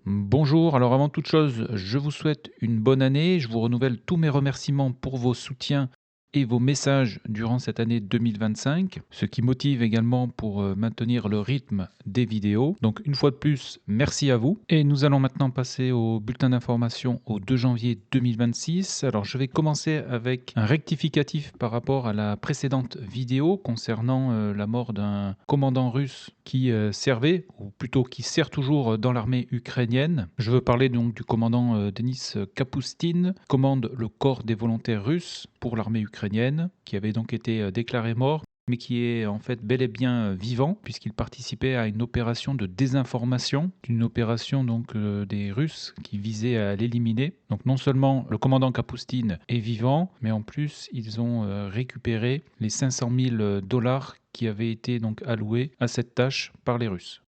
Bonjour, alors avant toute chose, je vous souhaite une bonne année. Je vous renouvelle tous mes remerciements pour vos soutiens et vos messages durant cette année 2025, ce qui motive également pour maintenir le rythme des vidéos. Donc une fois de plus, merci à vous. Et nous allons maintenant passer au bulletin d'information au 2 janvier 2026. Alors je vais commencer avec un rectificatif par rapport à la précédente vidéo concernant la mort d'un commandant russe qui servait, ou plutôt qui sert toujours dans l'armée ukrainienne. Je veux parler donc du commandant Denis Kapustin, commande le corps des volontaires russes pour l'armée ukrainienne, qui avait donc été déclaré mort, mais qui est en fait bel et bien vivant, puisqu'il participait à une opération de désinformation, une opération donc des Russes qui visait à l'éliminer. Donc non seulement le commandant Kapustin est vivant, mais en plus ils ont récupéré les 500 000 dollars qui avaient été donc alloués à cette tâche par les Russes.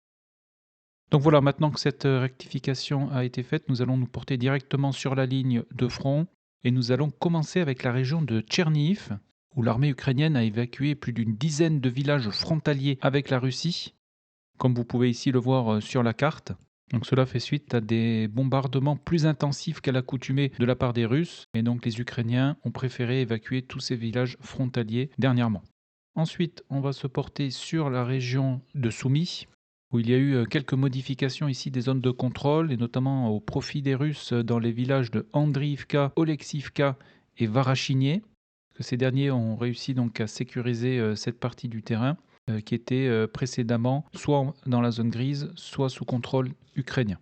Donc voilà, maintenant que cette rectification a été faite, nous allons nous porter directement sur la ligne de front et nous allons commencer avec la région de Tchernihiv, où l'armée ukrainienne a évacué plus d'une dizaine de villages frontaliers avec la Russie, comme vous pouvez ici le voir sur la carte. Donc cela fait suite à des bombardements plus intensifs qu'à l'accoutumée de la part des Russes, et donc les Ukrainiens ont préféré évacuer tous ces villages frontaliers dernièrement. Ensuite, on va se porter sur la région de Soumy, où il y a eu quelques modifications ici des zones de contrôle, et notamment au profit des Russes dans les villages de Andriivka, Oleksivka et Varachinier, que ces derniers ont réussi donc à sécuriser cette partie du terrain qui était précédemment soit dans la zone grise, soit sous contrôle ukrainien.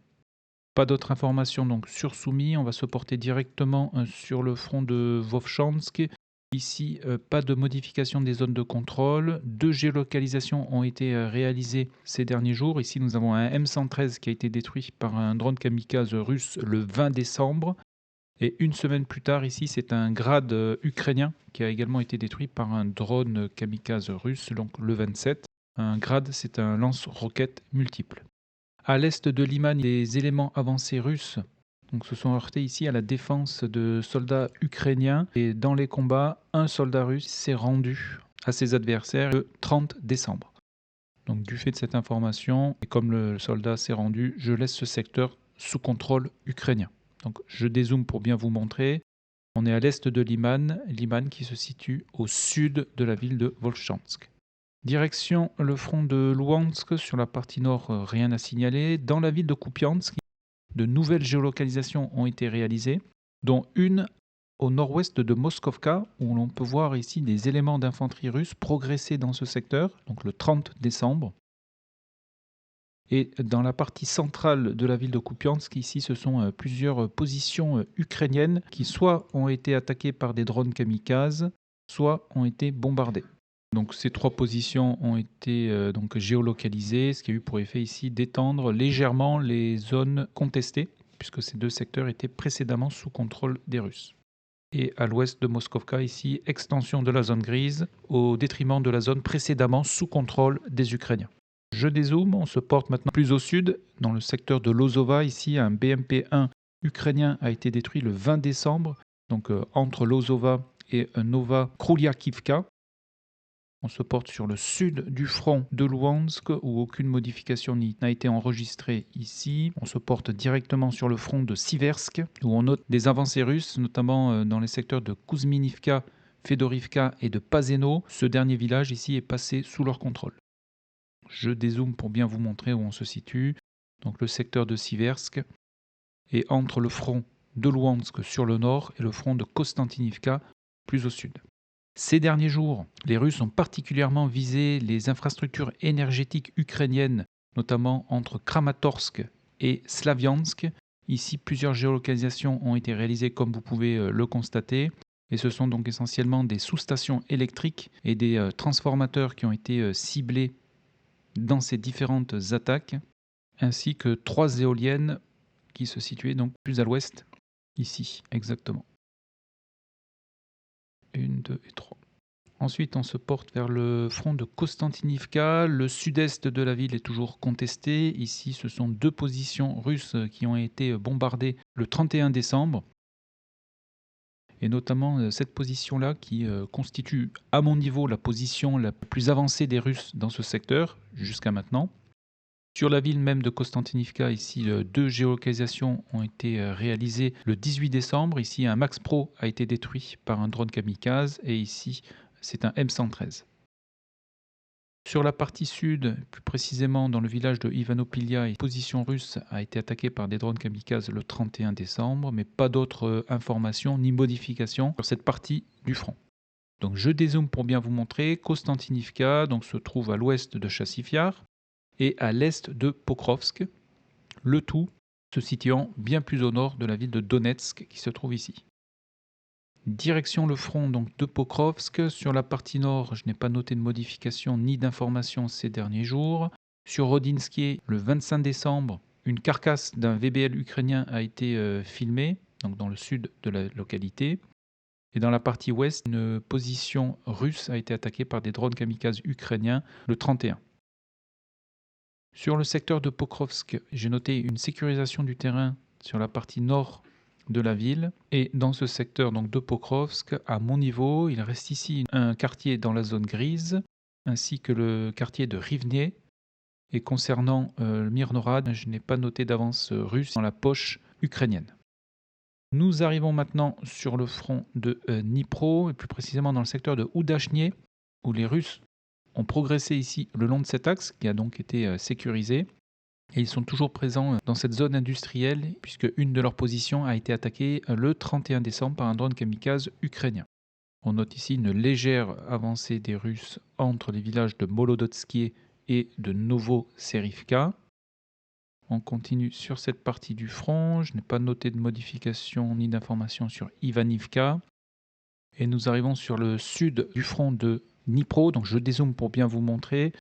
Pas d'autres informations donc sur Soumy, on va se porter directement sur le front de Vovchansk. Ici, pas de modification des zones de contrôle. 2 géolocalisations ont été réalisées ces derniers jours. Ici, nous avons un M113 qui a été détruit par un drone kamikaze russe le 20 décembre. Et une semaine plus tard, ici, c'est un grade ukrainien qui a également été détruit par un drone kamikaze russe, donc le 27. Un grade, c'est un lance-roquette multiple. À l'est de Liman, les éléments avancés russes se sont heurtés ici à la défense de soldats ukrainiens. Et dans les combats, un soldat russe s'est rendu à ses adversaires le 30 décembre. Donc du fait de cette information, et comme le soldat s'est rendu, je laisse ce secteur sous contrôle ukrainien. Donc je dézoome pour bien vous montrer. On est à l'est de Liman, Liman qui se situe au sud de la ville de Volchansk. Direction le front de Louhansk, sur la partie nord, rien à signaler. Dans la ville de Kupiansk, de nouvelles géolocalisations ont été réalisées, dont une au nord-ouest de Moskovka, où l'on peut voir ici des éléments d'infanterie russe progresser dans ce secteur, donc le 30 décembre. Et dans la partie centrale de la ville de Kupiansk, ici, ce sont plusieurs positions ukrainiennes qui soit ont été attaquées par des drones kamikazes, soit ont été bombardées. Donc ces 3 positions ont été donc géolocalisées, ce qui a eu pour effet ici d'étendre légèrement les zones contestées, puisque ces 2 secteurs étaient précédemment sous contrôle des Russes. Et à l'ouest de Moskovka, ici, extension de la zone grise au détriment de la zone précédemment sous contrôle des Ukrainiens. Je dézoome, on se porte maintenant plus au sud, dans le secteur de Lozova. Ici, un BMP-1 ukrainien a été détruit le 20 décembre, donc entre Lozova et Nova Kruliakivka. On se porte sur le sud du front de Louhansk, où aucune modification n'a été enregistrée ici. On se porte directement sur le front de Siversk, où on note des avancées russes, notamment dans les secteurs de Kuzminivka, Fedorivka et de Pazeno. Ce dernier village ici est passé sous leur contrôle. Je dézoome pour bien vous montrer où on se situe. Donc le secteur de Siversk est entre le front de Louhansk sur le nord et le front de Konstantinivka plus au sud. Ces derniers jours, les Russes ont particulièrement visé les infrastructures énergétiques ukrainiennes, notamment entre Kramatorsk et Slaviansk. Ici, plusieurs géolocalisations ont été réalisées, comme vous pouvez le constater. Et ce sont donc essentiellement des sous-stations électriques et des transformateurs qui ont été ciblés dans ces différentes attaques, ainsi que 3 éoliennes qui se situaient donc plus à l'ouest, ici exactement. 1, 2 et 3. Ensuite, on se porte vers le front de Konstantinivka. Le sud-est de la ville est toujours contesté. Ici, ce sont 2 positions russes qui ont été bombardées le 31 décembre. Et notamment cette position-là qui constitue, à mon niveau, la position la plus avancée des Russes dans ce secteur jusqu'à maintenant. Sur la ville même de Kostantinivka, ici, 2 géolocalisations ont été réalisées le 18 décembre. Ici, un Max Pro a été détruit par un drone kamikaze et ici, c'est un M113. Sur la partie sud, plus précisément dans le village de Ivanopilia, une position russe a été attaquée par des drones kamikazes le 31 décembre, mais pas d'autres informations ni modifications sur cette partie du front. Donc je dézoome pour bien vous montrer. Kostantinivka donc, se trouve à l'ouest de Chassifiar et à l'est de Pokrovsk, le tout se situant bien plus au nord de la ville de Donetsk qui se trouve ici. Direction le front donc de Pokrovsk. Sur la partie nord, je n'ai pas noté de modification ni d'informations ces derniers jours. Sur Rodinsky, le 25 décembre, une carcasse d'un VBL ukrainien a été filmée, donc dans le sud de la localité. Et dans la partie ouest, une position russe a été attaquée par des drones kamikazes ukrainiens le 31. Sur le secteur de Pokrovsk, j'ai noté une sécurisation du terrain sur la partie nord de la ville. Et dans ce secteur donc, de Pokrovsk, à mon niveau, il reste ici un quartier dans la zone grise, ainsi que le quartier de Rivne. Et concernant Mirnorad, je n'ai pas noté d'avance russe dans la poche ukrainienne. Nous arrivons maintenant sur le front de Dnipro, et plus précisément dans le secteur de Oudachnie, où les Russes ont progressé ici le long de cet axe, qui a donc été sécurisé. Et ils sont toujours présents dans cette zone industrielle, puisque une de leurs positions a été attaquée le 31 décembre par un drone kamikaze ukrainien. On note ici une légère avancée des Russes entre les villages de Molodotsky et de Novoserivka. On continue sur cette partie du front. Je n'ai pas noté de modification ni d'information sur Ivanivka. Et nous arrivons sur le sud du front de Dnipro. Donc je dézoome pour bien vous montrer.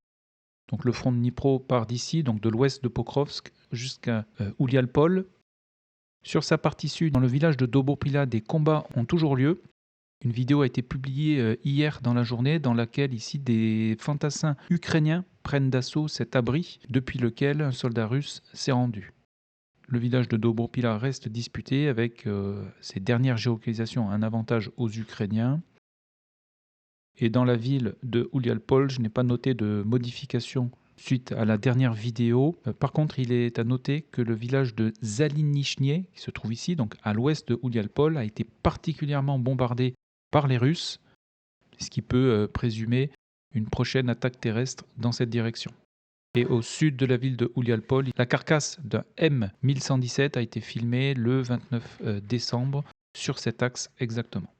Donc le front de Dnipro part d'ici, donc de l'ouest de Pokrovsk jusqu'à Oulialpol. Sur sa partie sud, dans le village de Dobopila, des combats ont toujours lieu. Une vidéo a été publiée hier dans la journée dans laquelle ici des fantassins ukrainiens prennent d'assaut cet abri depuis lequel un soldat russe s'est rendu. Le village de Dobopila reste disputé avec ses dernières géolocalisations un avantage aux Ukrainiens. Et dans la ville de Oulialpol, je n'ai pas noté de modification suite à la dernière vidéo. Par contre, il est à noter que le village de Zalinichnie, qui se trouve ici, donc à l'ouest de Oulialpol, a été particulièrement bombardé par les Russes, ce qui peut présumer une prochaine attaque terrestre dans cette direction. Et au sud de la ville de Oulialpol, la carcasse d'un M1117 a été filmée le 29 décembre sur cet axe exactement.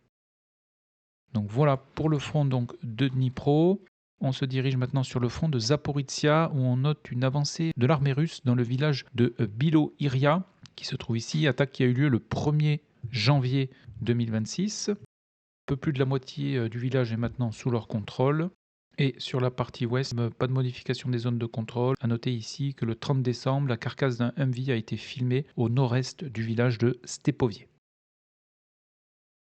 Donc voilà pour le front donc, de Dnipro. On se dirige maintenant sur le front de Zaporizhia où on note une avancée de l'armée russe dans le village de Bilo-Iria qui se trouve ici, attaque qui a eu lieu le 1er janvier 2026. Un peu plus de la moitié du village est maintenant sous leur contrôle. Et sur la partie ouest, pas de modification des zones de contrôle. À noter ici que le 30 décembre, la carcasse d'un Humvee a été filmée au nord-est du village de Stepovie.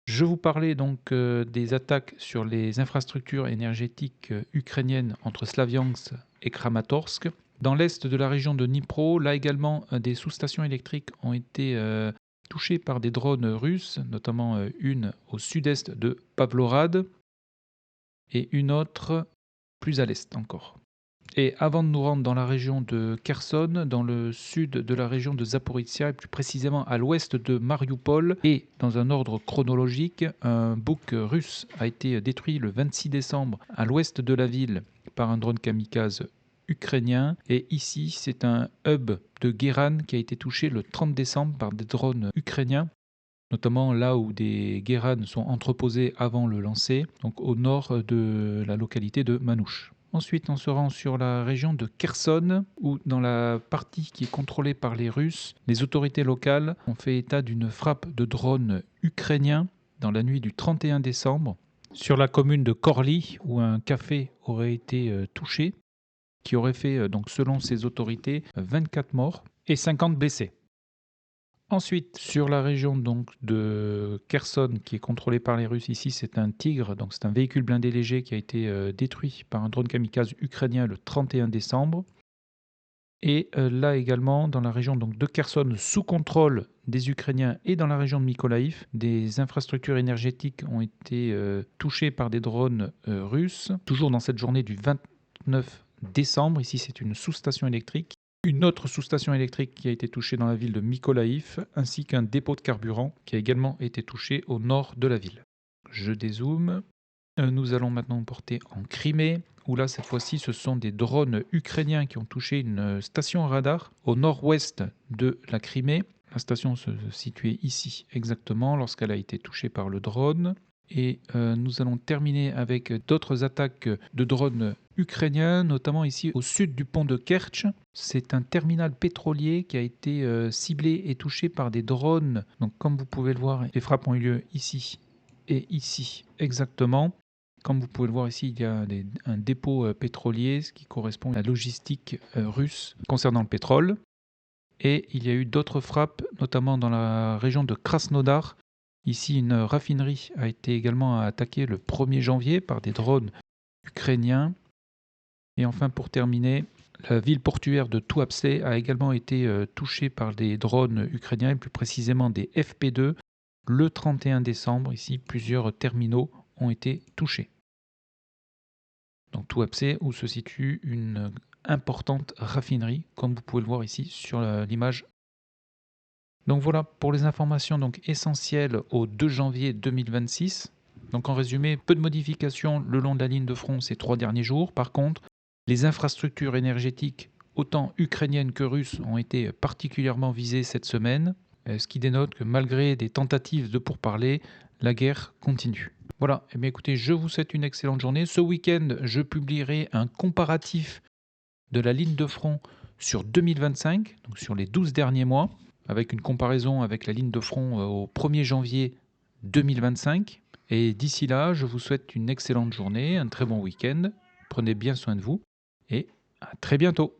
Je vous parlais donc des attaques sur les infrastructures énergétiques ukrainiennes entre Slaviansk et Kramatorsk. Dans l'est de la région de Dnipro, là également, des sous-stations électriques ont été touchées par des drones russes, notamment une au sud-est de Pavlorad et une autre plus à l'est encore. Et avant de nous rendre dans la région de Kherson, dans le sud de la région de Zaporizhia, et plus précisément à l'ouest de Mariupol, et dans un ordre chronologique, un bouc russe a été détruit le 26 décembre à l'ouest de la ville par un drone kamikaze ukrainien. Et ici, c'est un hub de Guéran qui a été touché le 30 décembre par des drones ukrainiens, notamment là où des Guéran sont entreposés avant le lancer, donc au nord de la localité de Manouche. Ensuite, on se rend sur la région de Kherson, où dans la partie qui est contrôlée par les Russes, les autorités locales ont fait état d'une frappe de drones ukrainiens dans la nuit du 31 décembre sur la commune de Korly, où un café aurait été touché, qui aurait fait, donc selon ces autorités, 24 morts et 50 blessés. Ensuite, sur la région donc de Kherson, qui est contrôlée par les Russes, ici c'est un Tigre, donc c'est un véhicule blindé léger qui a été détruit par un drone kamikaze ukrainien le 31 décembre. Et là également, dans la région donc, de Kherson, sous contrôle des Ukrainiens et dans la région de Mykolaïv, des infrastructures énergétiques ont été touchées par des drones russes. Toujours dans cette journée du 29 décembre, ici c'est une sous-station électrique une autre sous-station électrique qui a été touchée dans la ville de Mykolaïv, ainsi qu'un dépôt de carburant qui a également été touché au nord de la ville. Je dézoome. Nous allons maintenant porter en Crimée, où là, cette fois-ci, ce sont des drones ukrainiens qui ont touché une station radar au nord-ouest de la Crimée. La station se situait ici exactement lorsqu'elle a été touchée par le drone. Et nous allons terminer avec d'autres attaques de drones ukrainiens, notamment ici au sud du pont de Kerch. C'est un terminal pétrolier qui a été ciblé et touché par des drones. Donc comme vous pouvez le voir, les frappes ont eu lieu ici et ici exactement. Comme vous pouvez le voir ici, il y a un dépôt pétrolier, ce qui correspond à la logistique russe concernant le pétrole. Et il y a eu d'autres frappes, notamment dans la région de Krasnodar. Ici, une raffinerie a été également attaquée le 1er janvier par des drones ukrainiens. Et enfin, pour terminer, la ville portuaire de Tuapse a également été touchée par des drones ukrainiens, et plus précisément des FP2. Le 31 décembre, ici, plusieurs terminaux ont été touchés. Donc Tuapse, où se situe une importante raffinerie, comme vous pouvez le voir ici sur l'image. Donc voilà pour les informations donc essentielles au 2 janvier 2026. Donc en résumé, peu de modifications le long de la ligne de front ces 3 derniers jours. Par contre, les infrastructures énergétiques, autant ukrainiennes que russes, ont été particulièrement visées cette semaine, ce qui dénote que malgré des tentatives de pourparlers, la guerre continue. Voilà, eh bien écoutez, je vous souhaite une excellente journée. Ce week-end, je publierai un comparatif de la ligne de front sur 2025, donc sur les 12 derniers mois, avec une comparaison avec la ligne de front au 1er janvier 2025. Et d'ici là, je vous souhaite une excellente journée, un très bon week-end. Prenez bien soin de vous et à très bientôt.